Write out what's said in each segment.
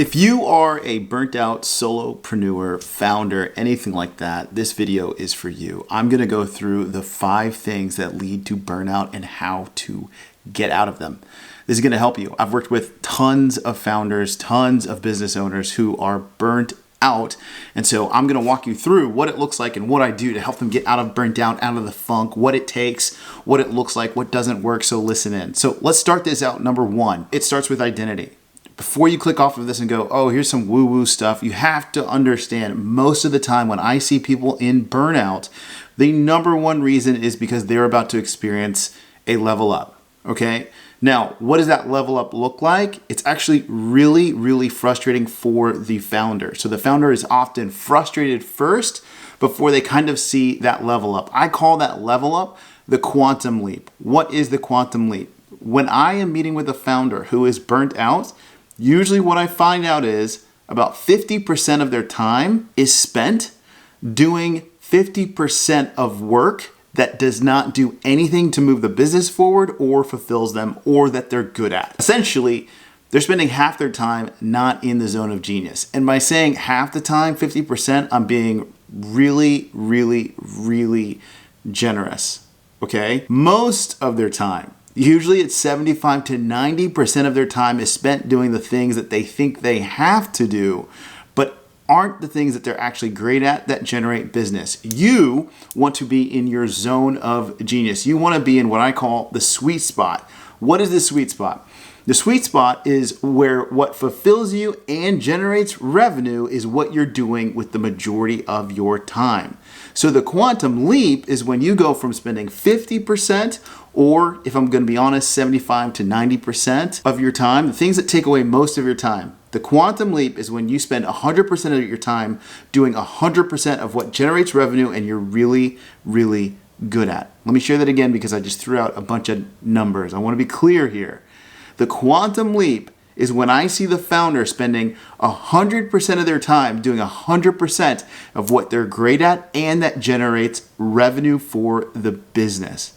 If you are a burnt out solopreneur, founder, anything like that, this video is for you. I'm going to go through the 5 things that lead to burnout and how to get out of them. This is going to help you. I've worked with tons of founders, tons of business owners who are burnt out. And so I'm going to walk you through what it looks like and what I do to help them get out of burnt out, out of the funk, what it takes, what it looks like, what doesn't work. So listen in. So let's start this out. Number 1, it starts with identity. Before you click off of this and go, oh, here's some woo-woo stuff, you have to understand most of the time when I see people in burnout, the number one reason is because they're about to experience a level up, okay? Now, what does that level up look like? It's actually really, really frustrating for the founder. So the founder is often frustrated first before they kind of see that level up. I call that level up the quantum leap. What is the quantum leap? When I am meeting with a founder who is burnt out, usually what I find out is about 50% of their time is spent doing 50% of work that does not do anything to move the business forward or fulfills them or that they're good at. Essentially, they're spending half their time not in the zone of genius. And by saying half the time, 50%, I'm being really, really, really generous, okay? Most of their time, usually it's 75 to 90% of their time is spent doing the things that they think they have to do, but aren't the things that they're actually great at that generate business. You want to be in your zone of genius. You want to be in what I call the sweet spot. What is the sweet spot? The sweet spot is where what fulfills you and generates revenue is what you're doing with the majority of your time. So the quantum leap is when you go from spending 50%, or if I'm going to be honest, 75 to 90% of your time, the things that take away most of your time. The quantum leap is when you spend 100% of your time doing 100% of what generates revenue and you're really, really good at. Let me share that again because I just threw out a bunch of numbers. I want to be clear here. The quantum leap is when I see the founder spending 100% of their time doing 100% of what they're great at and that generates revenue for the business.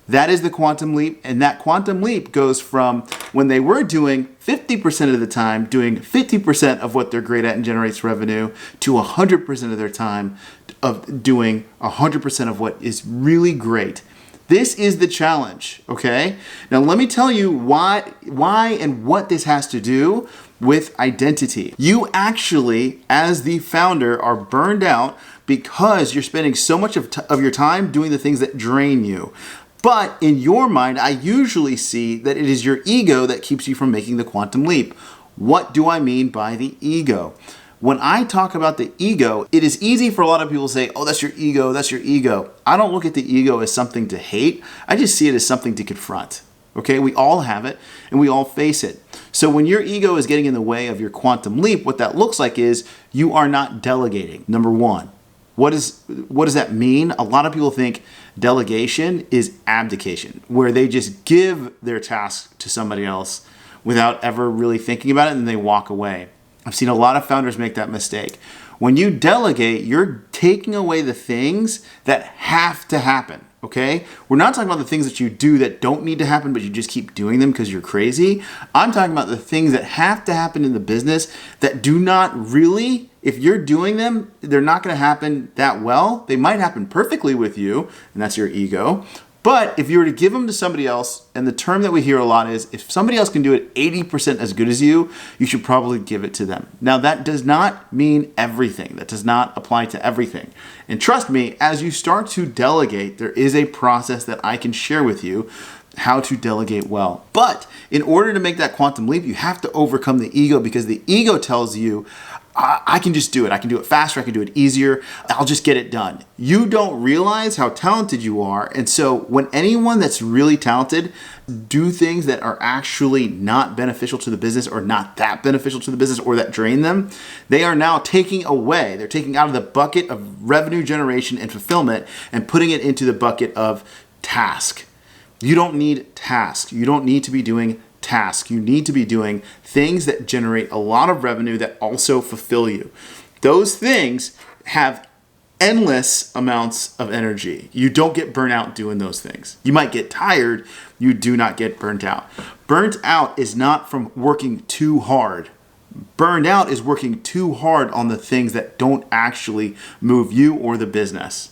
That is the quantum leap, and that quantum leap goes from when they were doing 50% of the time doing 50% of what they're great at and generates revenue to 100% of their time of doing 100% of what is really great. This is the challenge, okay? Now let me tell you why and what this has to do with identity. You actually, as the founder, are burned out because you're spending so much of your time doing the things that drain you. But in your mind, I usually see that it is your ego that keeps you from making the quantum leap. What do I mean by the ego? When I talk about the ego, it is easy for a lot of people to say, oh, that's your ego, that's your ego. I don't look at the ego as something to hate. I just see it as something to confront. Okay, we all have it and we all face it. So when your ego is getting in the way of your quantum leap, what that looks like is you are not delegating, number 1. What does that mean? A lot of people think delegation is abdication, where they just give their task to somebody else without ever really thinking about it and then they walk away. I've seen a lot of founders make that mistake. When you delegate, you're taking away the things that have to happen, okay? We're not talking about the things that you do that don't need to happen, but you just keep doing them because you're crazy. I'm talking about the things that have to happen in the business that do not really, if you're doing them, they're not going to happen that well. They might happen perfectly with you, and that's your ego. But if you were to give them to somebody else, and the term that we hear a lot is, if somebody else can do it 80% as good as you should probably give it to them. Now, that does not mean everything. That does not apply to everything. And trust me, as you start to delegate, there is a process that I can share with you how to delegate well. But in order to make that quantum leap, you have to overcome the ego because the ego tells you, I can just do it. I can do it faster. I can do it easier. I'll just get it done. You don't realize how talented you are. And so when anyone that's really talented do things that are actually not beneficial to the business or not that beneficial to the business or that drain them, they are now taking away. They're taking out of the bucket of revenue generation and fulfillment and putting it into the bucket of task. You don't need task. You don't need to be doing task. You need to be doing things that generate a lot of revenue that also fulfill you. Those things have endless amounts of energy. You don't get burnt out doing those things. You might get tired. You do not get burnt out. Burnt out is not from working too hard. Burned out is working too hard on the things that don't actually move you or the business.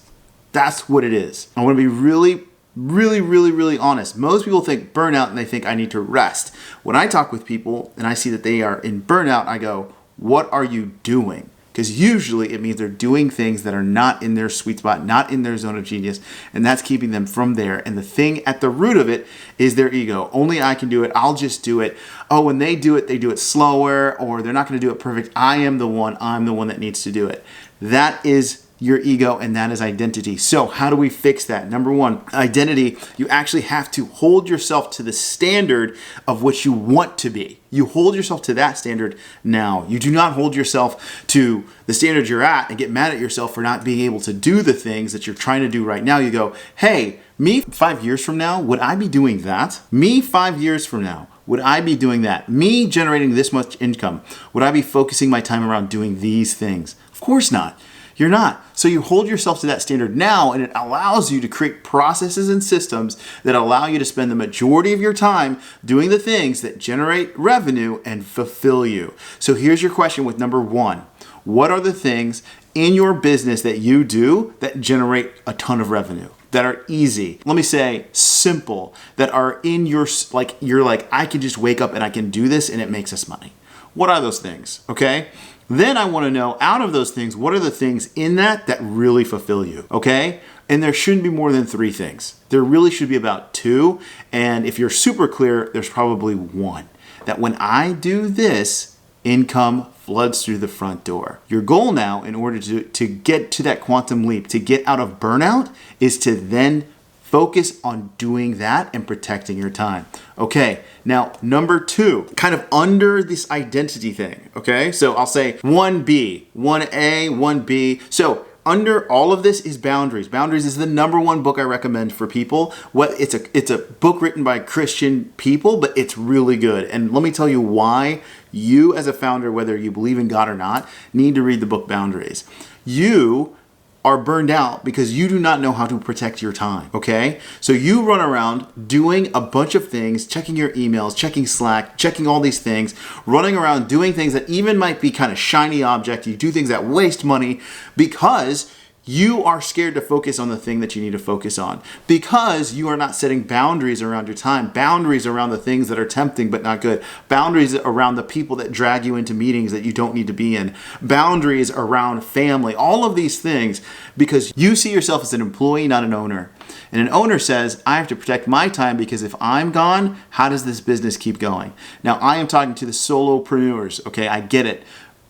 That's what it is. I want to be really honest. Most people think burnout and they think I need to rest. When I talk with people and I see that they are in burnout, I go, what are you doing? Because usually it means they're doing things that are not in their sweet spot, not in their zone of genius, and that's keeping them from there. And the thing at the root of it is their ego. Only I can do it. I'll just do it. Oh, when they do it slower, or they're not going to do it perfect. I'm the one that needs to do it. That is your ego, and that is identity. So how do we fix that? Number one, identity, you actually have to hold yourself to the standard of what you want to be. You hold yourself to that standard now. You do not hold yourself to the standard you're at and get mad at yourself for not being able to do the things that you're trying to do right now. You go, hey, me 5 years from now, would I be doing that? Me 5 years from now, would I be doing that? Me generating this much income, would I be focusing my time around doing these things? Of course not. You're not. So you hold yourself to that standard now, and it allows you to create processes and systems that allow you to spend the majority of your time doing the things that generate revenue and fulfill you. So here's your question with number one. What are the things in your business that you do that generate a ton of revenue? That are easy, let me say simple, that are in your, like, you're like, I can just wake up and I can do this and it makes us money. What are those things? Okay. Then I want to know, out of those things, what are the things in that really fulfill you, okay? And there shouldn't be more than 3 things. There really should be about 2, and if you're super clear, there's probably 1. That when I do this, income floods through the front door. Your goal now, in order to get to that quantum leap, to get out of burnout, is to then focus on doing that and protecting your time. Okay, now number 2, kind of under this identity thing, okay? So I'll say 1B, 1A, 1B. So under all of this is Boundaries. Boundaries is the number 1 book I recommend for people. It's a book written by Christian people, but it's really good. And let me tell you why you as a founder, whether you believe in God or not, need to read the book Boundaries. You are burned out because you do not know how to protect your time, okay? So you run around doing a bunch of things, checking your emails, checking Slack, checking all these things, running around doing things that even might be kind of shiny object. You do things that waste money because you are scared to focus on the thing that you need to focus on, because you are not setting boundaries around your time, boundaries around the things that are tempting but not good, boundaries around the people that drag you into meetings that you don't need to be in, boundaries around family, all of these things, because you see yourself as an employee, not an owner. And an owner says, I have to protect my time because if I'm gone, how does this business keep going? Now, I am talking to the solopreneurs, okay? I get it.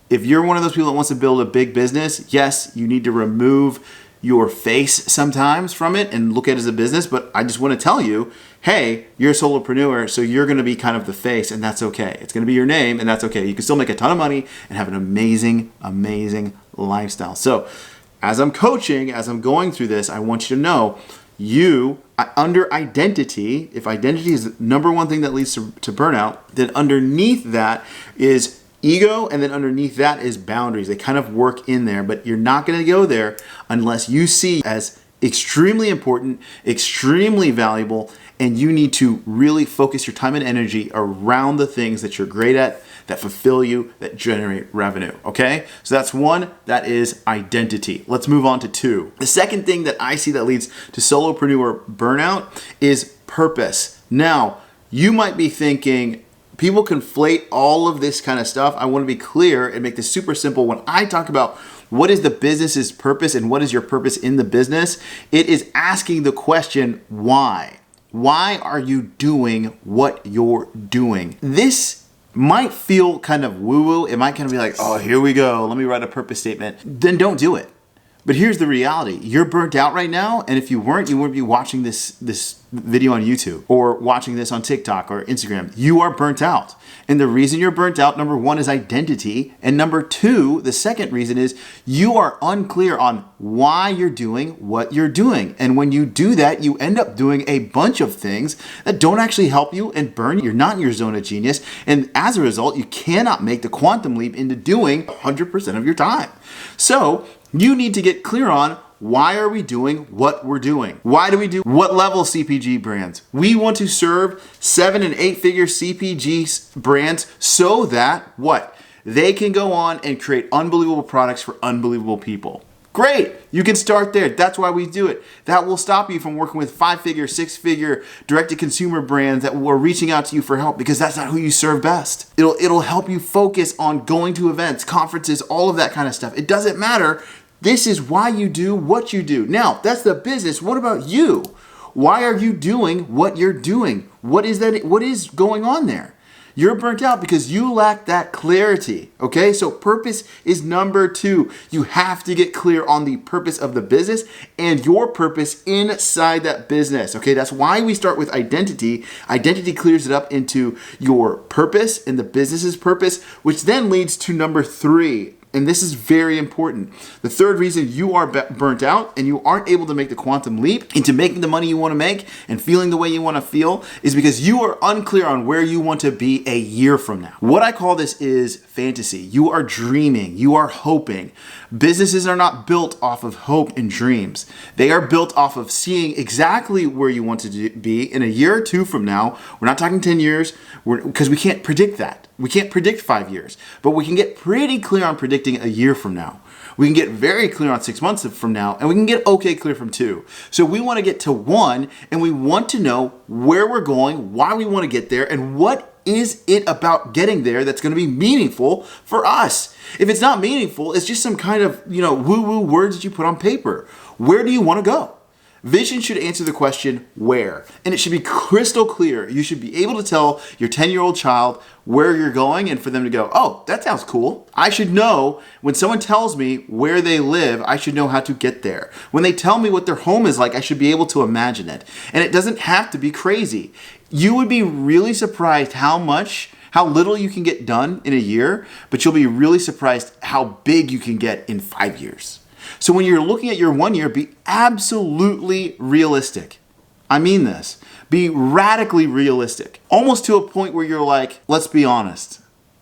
If you're one of those people that wants to build a big business, yes, you need to remove your face sometimes from it and look at it as a business. But I just want to tell you, hey, you're a solopreneur, so you're going to be kind of the face, and that's okay. It's going to be your name, and that's okay. You can still make a ton of money and have an amazing, amazing lifestyle. So as I'm coaching, as I'm going through this, I want you to know, under identity, if identity is the number 1 thing that leads to burnout, then underneath that is ego, and then underneath that is boundaries. They kind of work in there, but you're not going to go there unless you see as extremely important, extremely valuable, and you need to really focus your time and energy around the things that you're great at, that fulfill you, that generate revenue, okay? So that's 1, that is identity. Let's move on to 2. The second thing that I see that leads to solopreneur burnout is purpose. Now, you might be thinking, people conflate all of this kind of stuff. I want to be clear and make this super simple. When I talk about what is the business's purpose and what is your purpose in the business, it is asking the question, why? Why are you doing what you're doing? This might feel kind of woo-woo. It might kind of be like, oh, here we go. Let me write a purpose statement. Then don't do it. But here's the reality. You're burnt out right now, and if you weren't, you wouldn't be watching this video on YouTube or watching this on TikTok or Instagram. You are burnt out. And the reason you're burnt out, number 1, is identity. And number 2, the second reason is you are unclear on why you're doing what you're doing. And when you do that, you end up doing a bunch of things that don't actually help you and burn you. You're not in your zone of genius. And as a result, you cannot make the quantum leap into doing 100% of your time. So you need to get clear on, why are we doing what we're doing? Why do we do what level CPG brands? We want to serve 7- and 8-figure CPG brands so that what? they can go on and create unbelievable products for unbelievable people. Great, you can start there. That's why we do it. That will stop you from working with 5-figure, 6-figure direct-to-consumer brands that are reaching out to you for help, because that's not who you serve best. It'll help you focus on going to events, conferences, all of that kind of stuff. It doesn't matter. This is why you do what you do. Now, that's the business. What about you? Why are you doing what you're doing? What is going on there? You're burnt out because you lack that clarity, okay? So purpose is number 2. You have to get clear on the purpose of the business and your purpose inside that business, okay? That's why we start with identity. Identity clears it up into your purpose and the business's purpose, which then leads to number 3. And this is very important. The third reason you are burnt out and you aren't able to make the quantum leap into making the money you want to make and feeling the way you want to feel is because you are unclear on where you want to be a year from now. What I call this is fantasy. You are dreaming. You are hoping. Businesses are not built off of hope and dreams. They are built off of seeing exactly where you want to be in a year or 2 from now. We're not talking 10 years because we can't predict that. We can't predict 5 years, but we can get pretty clear on predicting a year from now. We can get very clear on 6 months from now, and we can get okay clear from 2. So we want to get to 1, and we want to know where we're going, why we want to get there, and what is it about getting there that's going to be meaningful for us. If it's not meaningful, it's just some kind of, woo-woo words that you put on paper. Where do you want to go? Vision should answer the question, where? And it should be crystal clear. You should be able to tell your 10-year-old child where you're going and for them to go, oh, that sounds cool. I should know when someone tells me where they live, I should know how to get there. When they tell me what their home is like, I should be able to imagine it. And it doesn't have to be crazy. You would be really surprised how little you can get done in a year, but you'll be really surprised how big you can get in 5 years. So when you're looking at your 1 year, be absolutely realistic. I mean this. Be radically realistic. Almost to a point where you're like, let's be honest.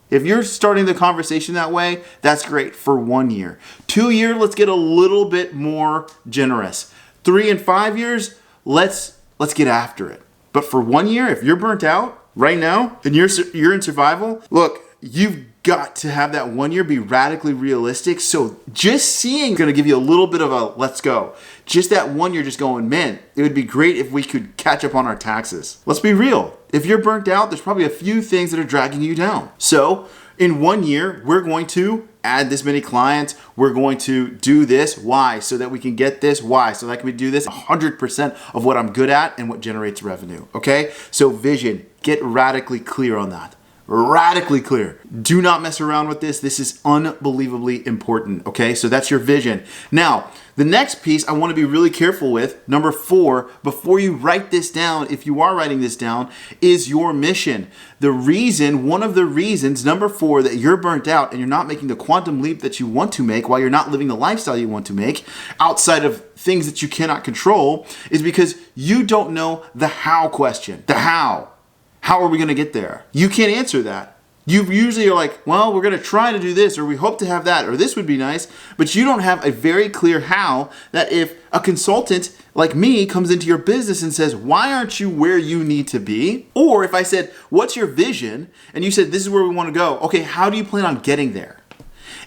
If you're starting the conversation that way, that's great for 1 year. 2 years, let's get a little bit more generous. 3 and 5 years, let's get after it. But for 1 year, if you're burnt out right now and you're in survival, look, you've got to have that 1 year be radically realistic. So just seeing is going to give you a little bit of a let's go. Just that 1 year just going, man, it would be great if we could catch up on our taxes. Let's be real. If you're burnt out, there's probably a few things that are dragging you down. So in 1 year, we're going to add this many clients. We're going to do this. Why? So that we can get this. Why? So that we can do this 100% of what I'm good at and what generates revenue. Okay? So vision, get radically clear on that. Radically clear. Do not mess around with this. This is unbelievably important. Okay, so that's your vision. Now, the next piece I want to be really careful with, number 4, before you write this down, if you are writing this down, is your mission. One of the reasons, number 4, that you're burnt out and you're not making the quantum leap that you want to make while you're not living the lifestyle you want to make outside of things that you cannot control is because you don't know the how question. The how. How are we going to get there? You can't answer that. You usually are like, well, we're going to try to do this, or we hope to have that, or this would be nice, but you don't have a very clear how that if a consultant like me comes into your business and says, why aren't you where you need to be? Or if I said, what's your vision? And you said, this is where we want to go. Okay, how do you plan on getting there?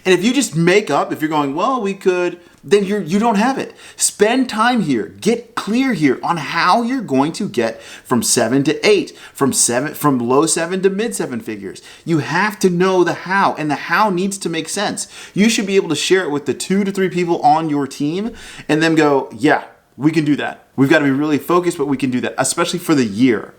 And if you just make up, if you're going, well, we could, then you don't have it. Spend time here. Get clear here on how you're going to get from 7 to 8, from low 7 to mid 7 figures. You have to know the how, and the how needs to make sense. You should be able to share it with the 2 to 3 people on your team and then go, yeah, we can do that. We've got to be really focused, but we can do that, especially for the year.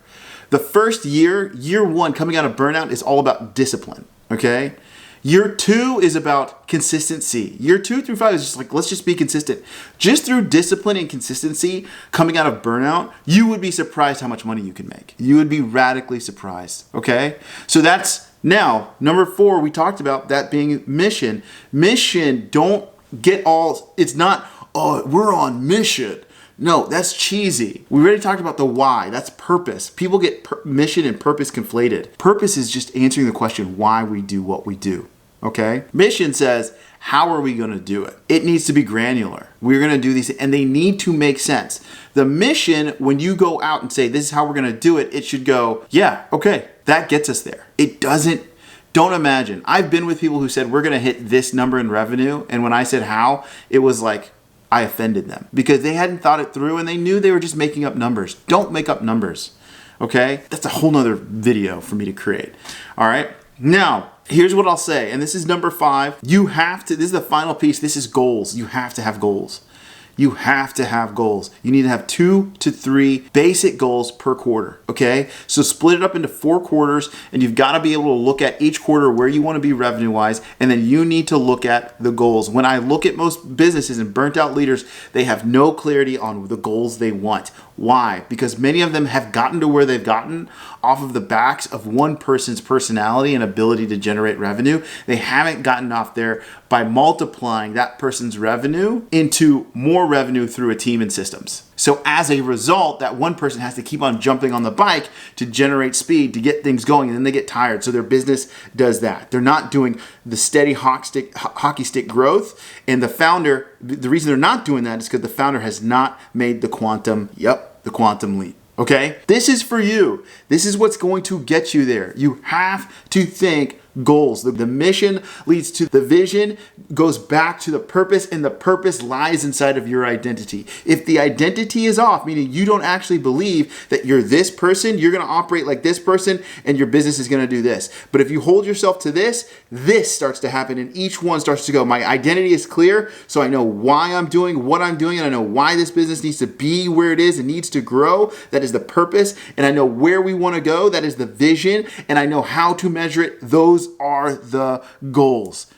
The first year 1 coming out of burnout is all about discipline, okay? Year 2 is about consistency. Year 2 through 5 is just like, let's just be consistent. Just through discipline and consistency coming out of burnout, you would be surprised how much money you can make. You would be radically surprised, okay? So that's now, number 4, we talked about that being mission. Mission, don't get all, it's not, oh, we're on mission. No, that's cheesy. We already talked about the why. That's purpose. People get mission and purpose conflated. Purpose is just answering the question why we do what we do. Okay? Mission says, how are we going to do it? It needs to be granular. We're going to do these, and they need to make sense. The mission, when you go out and say, this is how we're going to do it, it should go, yeah, okay, that gets us there. It doesn't Don't imagine. I've been with people who said, we're going to hit this number in revenue. And when I said how, it was like, I offended them because they hadn't thought it through and they knew they were just making up numbers. Don't make up numbers. Okay? That's a whole nother video for me to create. All right? Now, here's what I'll say. And this is number 5. You have to, this is the final piece. This is goals. You have to have goals. You have to have goals. You need to have 2 to 3 basic goals per quarter, okay? So split it up into 4 quarters, and you've got to be able to look at each quarter where you want to be revenue-wise, and then you need to look at the goals. When I look at most businesses and burnt out leaders, they have no clarity on the goals they want. Why? Because many of them have gotten to where they've gotten off of the backs of one person's personality and ability to generate revenue. They haven't gotten off there by multiplying that person's revenue into more revenue through a team and systems. So as a result, that one person has to keep on jumping on the bike to generate speed, to get things going, and then they get tired. So their business does that. They're not doing the steady hockey stick growth. And the founder, the reason they're not doing that is because the founder has not made the quantum leap. Okay? This is for you. This is what's going to get you there. You have to think goals. The mission leads to the vision, goes back to the purpose, and the purpose lies inside of your identity. If the identity is off, meaning you don't actually believe that you're this person, you're going to operate like this person, and your business is going to do this. But if you hold yourself to this starts to happen, and each one starts to go, my identity is clear, so I know why I'm doing what I'm doing, and I know why this business needs to be where it is and needs to grow. That is the purpose, and I know where we want to go. That is the vision, and I know how to measure it. Those are the goals.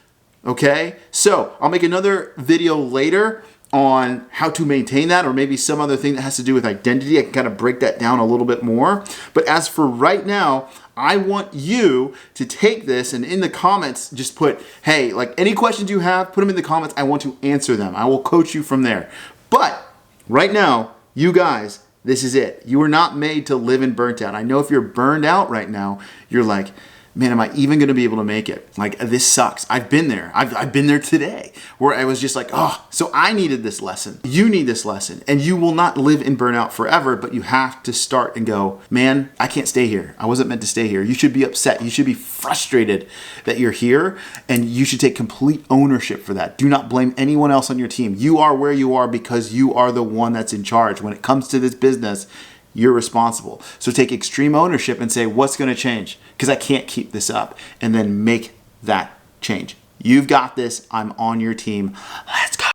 Okay? So I'll make another video later on how to maintain that, or maybe some other thing that has to do with identity. I can kind of break that down a little bit more. But as for right now, I want you to take this and in the comments, just put, hey, like any questions you have, put them in the comments. I want to answer them. I will coach you from there. But right now, you guys, this is it. You are not made to live in burnt out. I know if you're burned out right now, you're like, man, am I even going to be able to make it? Like, this sucks. I've been there. I've been there today where I was just like, oh, so I needed this lesson. You need this lesson. And you will not live in burnout forever, but you have to start and go, man, I can't stay here. I wasn't meant to stay here. You should be upset. You should be frustrated that you're here, and you should take complete ownership for that. Do not blame anyone else on your team. You are where you are because you are the one that's in charge. When it comes to this business, you're responsible. So take extreme ownership and say, what's going to change? Because I can't keep this up. And then make that change. You've got this. I'm on your team. Let's go.